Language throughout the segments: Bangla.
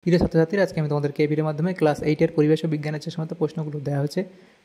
প্রিয় ছাত্রছাত্রীরা, আজকে আমি তোমাদেরকে এই ভিডিওর মাধ্যমে ক্লাস 8-এর পরিবেশ ও বিজ্ঞানের যে সমস্ত প্রশ্নগুলো দেওয়া হয়েছে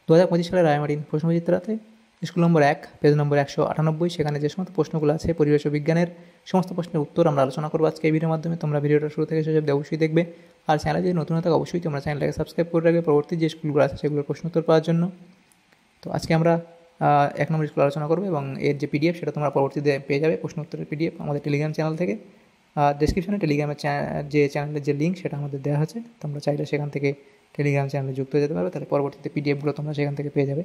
2025 সালের রায়মার্টিন প্রশ্নবিচিত্রাতে স্কুল নম্বর 1 পেজ নম্বর 198, সেখানে যে সমস্ত প্রশ্নগুলো আছে পরিবেশ ও বিজ্ঞানের সমস্ত প্রশ্নের উত্তর আমরা আলোচনা করবো আজকে এই ভিডিওর মাধ্যমে। তোমরা ভিডিওটা শুরু থেকে শেষ অবধি অবশ্যই দেখবে, আর চ্যানেলে যদি নতুন থাকে অবশ্যই তোমরা চ্যানেলটাকে সাবস্ক্রাইব করে রাখবে পরবর্তী যে স্কুলগুলো আছে সেগুলোর প্রশ্ন উত্তর পাওয়ার জন্য। তো আজকে আমরা 1 নম্বর স্কুল আলোচনা করবো এবং এর যে পিডিএফ সেটা তোমরা পরবর্তীতে পেয়ে যাবে, প্রশ্ন উত্তরের পিডিএফ আমাদের টেলিগ্রাম চ্যানেল থেকে। ডেসক্রিপশনে টেলিগ্রামের যে চ্যানেলের যে লিঙ্ক সেটা আমাদের দেওয়া আছে, তোমরা চাইলে সেখান থেকে টেলিগ্রাম চ্যানেলে যুক্ত হয়ে যেতে পারবে, তাহলে পরবর্তীতে পিডিএফগুলো তোমরা সেখান থেকে পেয়ে যাবে।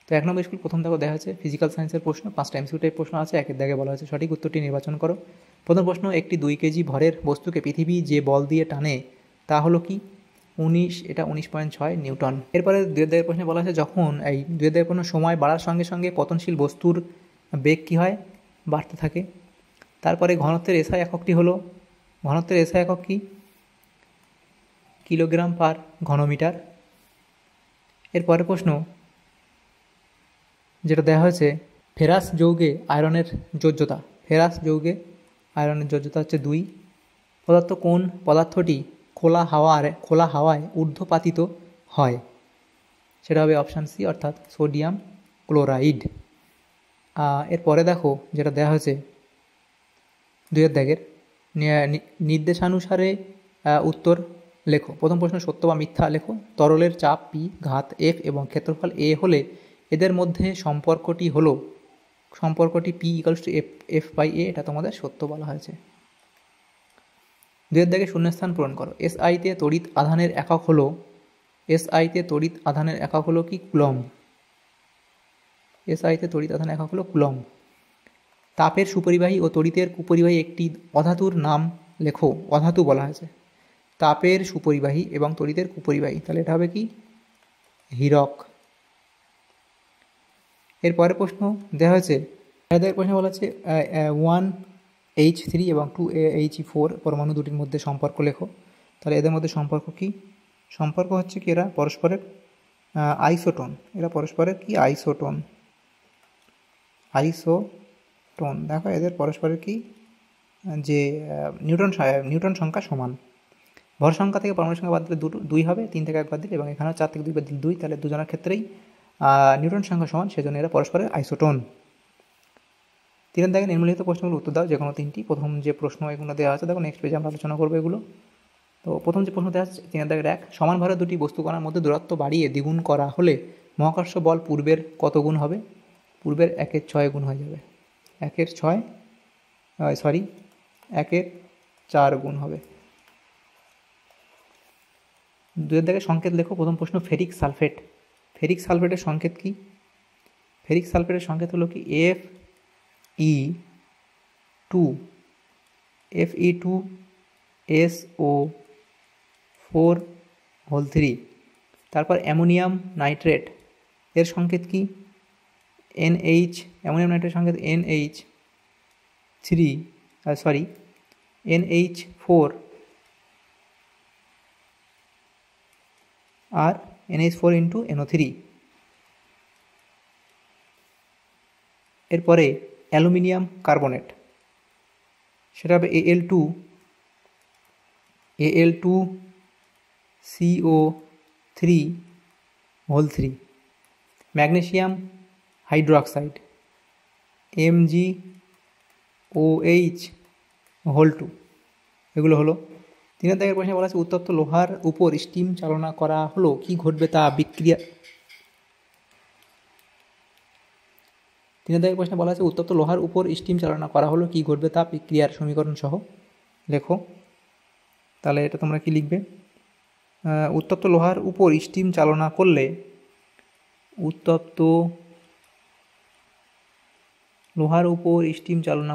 তো 1 নম্বর স্কুল প্রথম দেখো দেওয়া আছে ফিজিক্যাল সায়েন্সের প্রশ্ন, 5টা এমসিকিউ টাইপ প্রশ্ন আছে। একের দাগে বলা হয়েছে সঠিক উত্তরটি নির্বাচন করো। প্রথম প্রশ্ন, একটি 2 কেজি ভরের বস্তুকে পৃথিবী যে বল দিয়ে টানে তা হলো কি? 19.6 নিউটন। এরপরে 2 দাগের প্রশ্নে বলা আছে যখন এই 2 দাগের প্রশ্ন সময় বাড়ার সঙ্গে সঙ্গে পতনশীল বস্তুর বেগ কী হয়? বাড়তে থাকে। তারপরে ঘনত্বের এসআই এককটি হলো, ঘনত্বের এসআই একক কি? কিলোগ্রাম পার ঘনমিটার। এরপরের প্রশ্ন যেটা দেওয়া হয়েছে ফেরাস যৌগে আয়রনের যোজ্যতা, ফেরাস যৌগে আয়রনের যোজ্যতা হচ্ছে 2। কোন পদার্থটি খোলা হাওয়ায় ঊর্ধ্বপাতিত হয়? সেটা হবে অপশান সি, অর্থাৎ সোডিয়াম ক্লোরাইড। এরপরে দেখো যেটা দেওয়া হয়েছে 2 দাগের নির্দেশানুসারে উত্তর লেখো। প্রথম প্রশ্ন, সত্য বা মিথ্যা লেখো। তরলের চাপ পি, ঘাত এফ এবং ক্ষেত্রফল এ হলে এদের মধ্যে সম্পর্কটি P equals to F by A, এটা তোমাদের সত্য বলা হয়েছে। 2 দাগে শূন্যস্থান পূরণ করো। এসআইতে তড়িৎ আধানের একক হলো কি? কুলম্ব। এসআইতে তড়িৎ আধানের একক হলো কুলম্ব। তাপের সুপরিবাহী ও তড়িতের কুপরিবাহী একটি অধাতুর নাম লেখো। অধাতু বলা হয়েছে, তাপের সুপরিবাহী এবং তড়িতের কুপরিবাহী, তাহলে এটা হবে কি? হীরক। এরপরের প্রশ্ন দেওয়া হয়েছে প্রশ্ন বলা হচ্ছে 1H3 এবং 2He4 পরমাণু দুটির মধ্যে সম্পর্ক লেখো। তাহলে এদের মধ্যে সম্পর্ক কি? সম্পর্ক হচ্ছে কি এরা পরস্পরের আইসোটোন। এরা পরস্পরের কি? আইসোটোন। দেখো এদের পরস্পরের কি? যে নিউটন সংখ্যা সমান। ভর সংখ্যা থেকে পরমাণু সংখ্যা বাদ দিলে 2 হবে, 3 থেকে 1 বাদ দিলে, এবং এখানেও 4 থেকে 2 বাদ দিলে 2, তাহলে দুজনের ক্ষেত্রেই নিউটন সংখ্যা সমান, সেজন্য এরা পরস্পরের আইসোটোন। 3 দাগে নিম্নলিখিত প্রশ্নগুলো উত্তর দাও, যে কোনো 3টি। প্রথম যে প্রশ্ন এগুলো দেওয়া আছে দেখো, নেক্সট পেজে আমরা আলোচনা করবো এগুলো। তো প্রথম যে প্রশ্ন দেওয়া আছে 3 দাগের 1, সমান ভরের দুটি বস্তুকণার মধ্যে দূরত্ব বাড়িয়ে দ্বিগুণ করা হলে মহাকর্ষ বল পূর্বের কত গুণ হবে? পূর্বের 1-এর 6 গুণ হয়ে যাবে। 1-এর 4 গুণ হবে। 2 দাগে সংকেত লেখো। প্রথম প্রশ্ন, ফেরিক সালফেটের সংকেত কি? ফেরিক সালফেটের সংকেত হলো কি? Fe2SO4 তারপর অ্যামোনিয়াম নাইট্রেট এর সংকেত কি? অ্যামোনিয়াম নাইট্রেটের সংকেত NH4 আর NH4 ইন্টু NO3। এরপরে অ্যালুমিনিয়াম কার্বনেট, সেটা হবে Al2CO3 ম্যাগনেসিয়াম হাইড্রোক্সাইড MgOH2, এগুলো হলো। 3 দাগের প্রশ্নে বলা আছে উত্তপ্ত লোহার উপর স্টিম চালনা করা হলো কি ঘটবে তা বিক্রিয়া। 3 দাগের প্রশ্নে বলা আছে উত্তপ্ত লোহার উপর স্টিম চালনা করা হলো কি ঘটবে তা বিক্রিয়ার সমীকরণ সহ লেখো। তাহলে এটা তোমরা কি লিখবে? উত্তপ্ত লোহার উপর স্টিম চালনা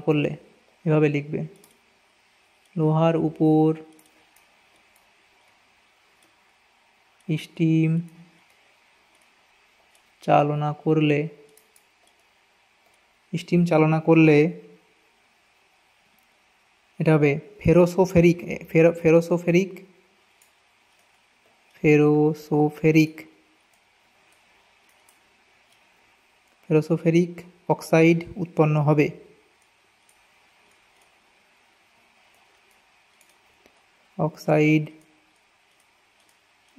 করলে এভাবে লিখবে, লোহার উপর স্টিম চালনা করলে এটা হবে ফেরোসোফেরিক অক্সাইড উৎপন্ন হবে। অক্সাইড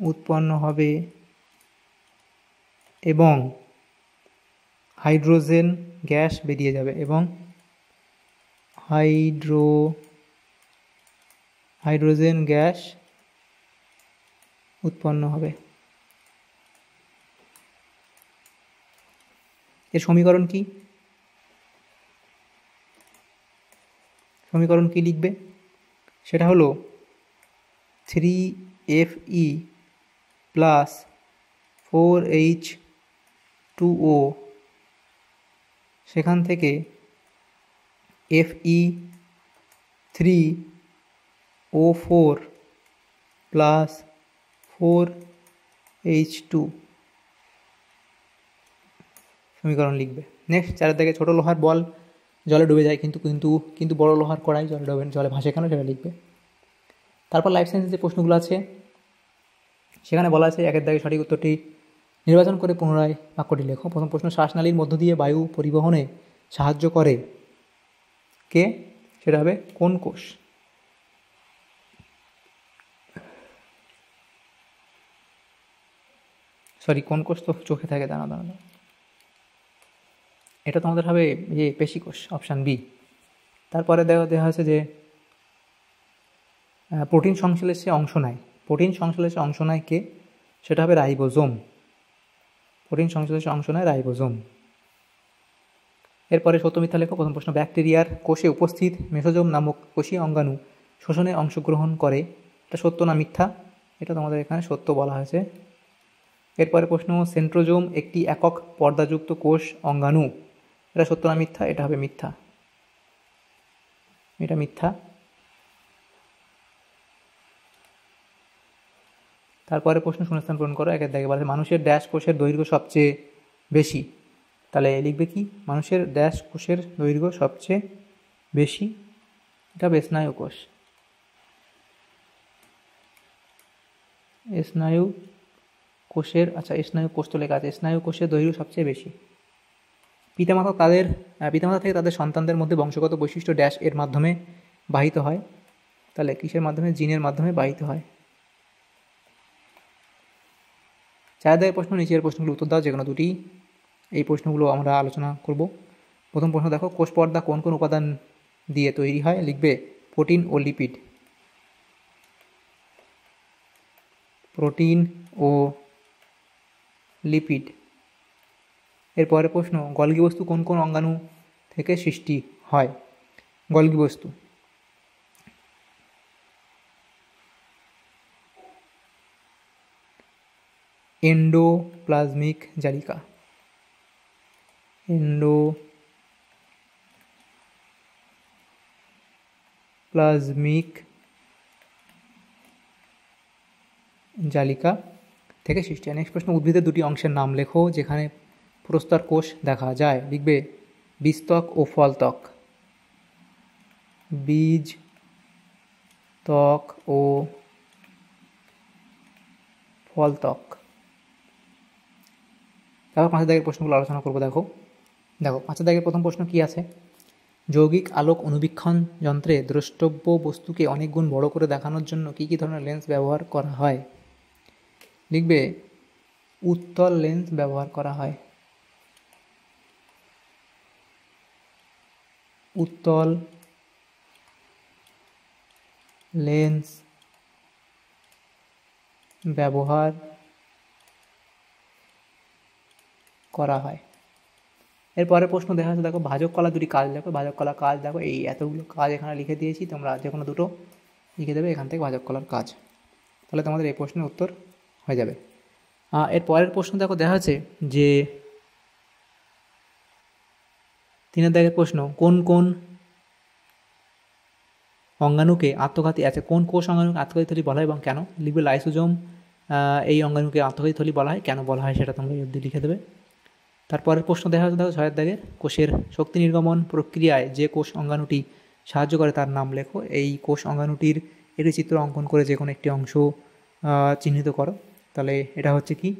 উৎপন্ন হবে এবং হাইড্রোজেন গ্যাস বেরিয়ে যাবে এবং হাইড্রোজেন গ্যাস উৎপন্ন হবে। এর সমীকরণ কি? সমীকরণ কি লিখবে? সেটা হলো 3Fe প্লাস 4H2O, সেখান থেকে Fe3O4 প্লাস 4H2 সমীকরণ লিখবে। নেক্সট 4 থেকে ছোটো লোহার বল জলে ডুবে যায় কিন্তু বড় লোহার কড়াই জলে ভাসে কেন, সেটা লিখবে। তারপর লাইফ সায়েন্সের যে প্রশ্নগুলো আছে সেখানে বলা আছে 1 দাগে সঠিক উত্তরটি নির্বাচন করে পুনরায় বাক্যটি লেখো। প্রথম প্রশ্ন, শ্বাসনালীর মধ্য দিয়ে বায়ু পরিবহনে সাহায্য করে কে? সেটা হবে কোন কোষ? কোন কোষ তো চোখে থাকে, দানা। এটা তোমাদের হবে পেশিকোষ, অপশান বি। তারপরে দেওয়া হয়েছে যে প্রোটিন সংশ্লেষে অংশ নেয় কে? সেটা হবে রাইবোজোম। প্রোটিন সংশ্লেষে অংশ নেয় রাইবোজোম। এরপরে সত্য মিথ্যা লেখো। প্রথম প্রশ্ন, ব্যাকটেরিয়ার কোষে উপস্থিত মেসোজোম নামক কোষীয় অঙ্গাণু শোষণে অংশগ্রহণ করে, এটা সত্য না মিথ্যা? এটা তোমাদের এখানে সত্য বলা হয়েছে। এরপরে প্রশ্ন, সেন্ট্রোজোম একটি একক পর্দাযুক্ত কোষ অঙ্গাণু, এটা সত্য না মিথ্যা? এটা হবে মিথ্যা, এটা মিথ্যা। তারপরে প্রশ্ন, শূন্যস্থান পূরণ করো। 1 দাগে বলা, মানুষের ড্যাশ কোষের দৈর্ঘ্য সবচেয়ে বেশি, তাহলে লিখবে কি? মানুষের ড্যাশ কোষের দৈর্ঘ্য সবচেয়ে বেশি, এটা হবে স্নায়ু কোষ। স্নায়ু কোষের, আচ্ছা স্নায়ু কোষ তো লেখা আছে, স্নায়ু কোষের দৈর্ঘ্য সবচেয়ে বেশি। পিতামাতা থেকে তাদের সন্তানদের মধ্যে বংশগত বৈশিষ্ট্য ড্যাশ এর মাধ্যমে বাহিত হয়, তাহলে কিসের মাধ্যমে? জিনের মাধ্যমে বাহিত হয়। 4 দাগের প্রশ্ন, নিচের প্রশ্নগুলো উত্তর দাও, যে কোনো দুটি। এই প্রশ্নগুলো আমরা আলোচনা করব। প্রথম প্রশ্ন দেখো, কোষ পর্দা কোন কোন উপাদান দিয়ে তৈরি হয়? লিখবে প্রোটিন ও লিপিড। প্রোটিন ও লিপিড। এরপরে প্রশ্ন, গলগি বস্তু কোন কোন অঙ্গাণু থেকে সৃষ্টি হয়? গলগি বস্তু এন্ডোপ্লাজমিক জালিকা। এন্ডোপ্লাজমিক জালিকা থেকে সৃষ্টি হয়। নেক্সট প্রশ্ন, উদ্ভিদের দুটি অংশের নাম লেখো যেখানে প্রস্তর কোষ দেখা যায়। লিখবে বীজত্বক ও ফলত্বক। বীজত্বক ও ফলত্বক। তারপর 5 দাগের প্রশ্নগুলো আলোচনা করবো। দেখো 5 দাগের প্রথম প্রশ্ন কি আছে? যৌগিক আলোক অনুবীক্ষণ যন্ত্রে দ্রষ্টব্য বস্তুকে অনেক গুণ বড় করে দেখানোর জন্য কী কী ধরনের লেন্স ব্যবহার করা হয়? লিখবে উত্তল লেন্স ব্যবহার করা হয়। উত্তল লেন্স ব্যবহার করা হয়। এরপরে প্রশ্ন দেখা যাচ্ছে, দেখো ভাজক কলা দুটি কাজ লেখো। ভাজক কলা কাজ দেখো, এই এতগুলো কাজ এখানে লিখে দিয়েছি, তোমরা যে কোনো দুটো লিখে দেবে এখান থেকে ভাজক কলার কাজ, তাহলে তোমাদের এই প্রশ্নের উত্তর হয়ে যাবে। এর পরের প্রশ্ন দেখো, দেখা যাচ্ছে যে 3 দাগের প্রশ্ন, কোন কোন অঙ্গাণুকে আত্মঘাতী আছে, কোন কোষ অঙ্গাণুকে আত্মঘাতী থলি বলা হয় এবং কেন? লিখবে লাইসোজোম এই অঙ্গাণুকে আত্মঘাতী থলি বলা হয়, কেন বলা হয় সেটা তোমরা অবধি লিখে দেবে। তারপরের প্রশ্ন দেখা যাচ্ছে, দেখো 6 দাগের, কোষের শক্তি নির্গমন প্রক্রিয়ায় যে কোষ অঙ্গাণুটি সাহায্য করে তার নাম লেখো। এই কোষ অঙ্গাণুটির একটি চিত্র অঙ্কন করে যে কোনো একটি অংশ চিহ্নিত করো। তাহলে এটা হচ্ছে কি?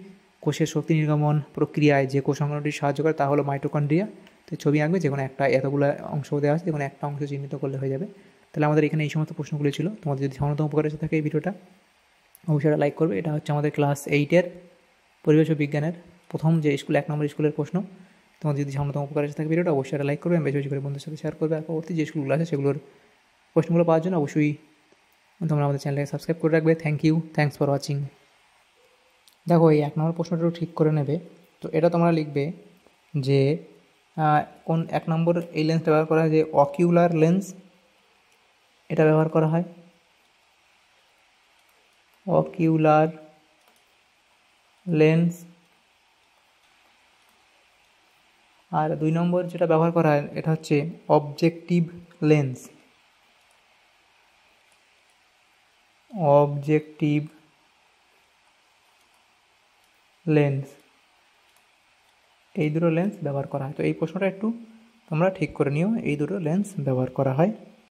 কোষের শক্তি নির্গমন প্রক্রিয়ায় যে কোষ অঙ্গাণুটি সাহায্য করে তা হলো মাইটোকন্ড্রিয়া। তো ছবি আঁকবে, যে কোনো একটা, এতগুলো অংশ দেওয়া আছে, যে কোনো একটা অংশ চিহ্নিত করলে হয়ে যাবে। তাহলে আমাদের এখানে এই সমস্ত প্রশ্নগুলো ছিল। তোমাদের যদি সামান্যতম উপকার এসে থাকে এই ভিডিওটা, অবশ্যই এটা লাইক করবে। এটা হচ্ছে আমাদের ক্লাস 8-এর পরিবেশ ও বিজ্ঞানের প্রথম যে স্কুল 1 নম্বর স্কুলের প্রশ্ন। তোমার যদি সামান্যতম উপকার এসে থাকে ভিডিওটা অবশ্যই এটা লাইক করবে, বেশি বেশি করে বন্ধুদের সাথে শেয়ার করবে। আর পরবর্তী যে স্কুলগুলো আছে সেগুলোর প্রশ্নগুলো পাওয়ার জন্য অবশ্যই তোমরা আমাদের চ্যানেলকে সাবস্ক্রাইব করে রাখবে। Thanks for watching. দেখো এই 1 নম্বর প্রশ্নটাও ঠিক করে নেবে। তো এটা তোমরা লিখবে যে কোন 1 নম্বর এই লেন্সটা ব্যবহার করা হয়, যে অকিউলার লেন্স এটা ব্যবহার করা হয়, অকিউলার লেন্স। আর 2 নম্বর যেটা ব্যবহার করা হয় এটা হচ্ছে অবজেক্টিভ লেন্স, অবজেক্টিভ লেন্স। এই দুটো লেন্স ব্যবহার করা হয়। তো এই প্রশ্নটা একটু তোমরা ঠিক করে নিও, এই দুটো লেন্স ব্যবহার করা হয়।